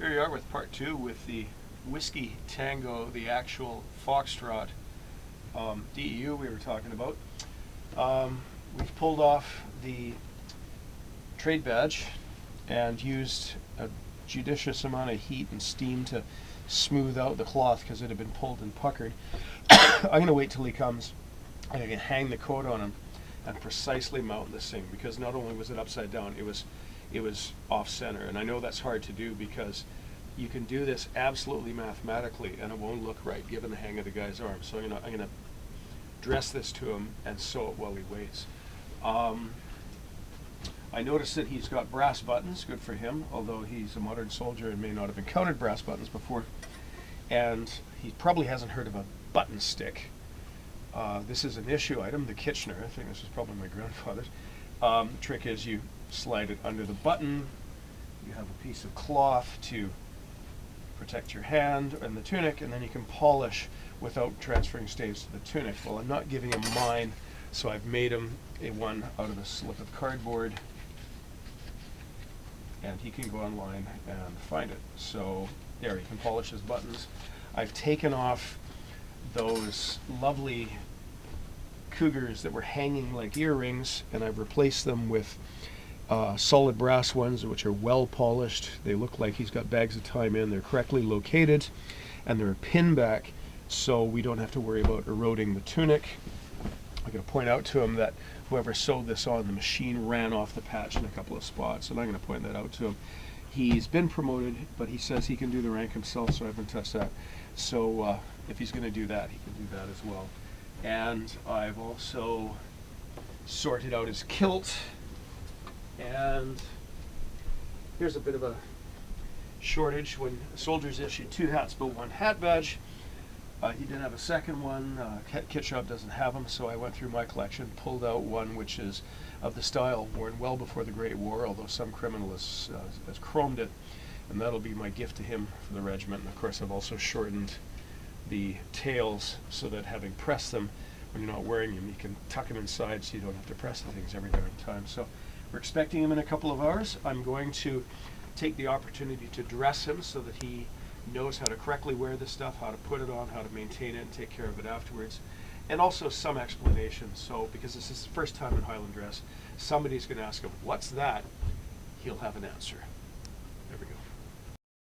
Here you are with part two with the Whiskey Tango, the actual Foxtrot DEU we were talking about. We've pulled off the trade badge and used a judicious amount of heat and steam to smooth out the cloth because it had been pulled and puckered. I'm going to wait till he comes and I can hang the coat on him and precisely mount this thing, because not only was it upside down, it was off center, and I know that's hard to do because you can do this absolutely mathematically and it won't look right given the hang of the guy's arm. So I'm gonna dress this to him and sew it while he waits. I noticed that he's got brass buttons, good for him, although he's a modern soldier and may not have encountered brass buttons before. And he probably hasn't heard of a button stick. This is an issue item, the Kitchener. I think this was probably my grandfather's. The trick is you slide it under the button. You have a piece of cloth to protect your hand and the tunic, and then you can polish without transferring stains to the tunic. Well, I'm not giving him mine, so I've made him one out of a slip of cardboard, and he can go online and find it. So there, he can polish his buttons. I've taken off those lovely cougars that were hanging like earrings, and I've replaced them with solid brass ones, which are well polished. They look like he's got bags of time in. They're correctly located, and they're a pin back, so we don't have to worry about eroding the tunic. I'm going to point out to him that whoever sewed this on, the machine ran off the patch in a couple of spots, and I'm going to point that out to him. He's been promoted, but he says he can do the rank himself, so I haven't touched that. So if he's going to do that, he can do that as well. And I've also sorted out his kilt. And here's a bit of a shortage. When soldiers issued 2 hats but 1 hat badge, he didn't have a second one. Kit Shop doesn't have them, so I went through my collection, pulled out one which is of the style worn well before the Great War, although some criminal has chromed it, and that'll be my gift to him for the regiment. And of course I've also shortened the tails so that, having pressed them, when you're not wearing them, you can tuck them inside so you don't have to press the things every darn time. So we're expecting him in a couple of hours. I'm going to take the opportunity to dress him so that he knows how to correctly wear this stuff, how to put it on, how to maintain it and take care of it afterwards, and also some explanation. So because this is his first time in Highland dress, somebody's going to ask him, "What's that?" He'll have an answer.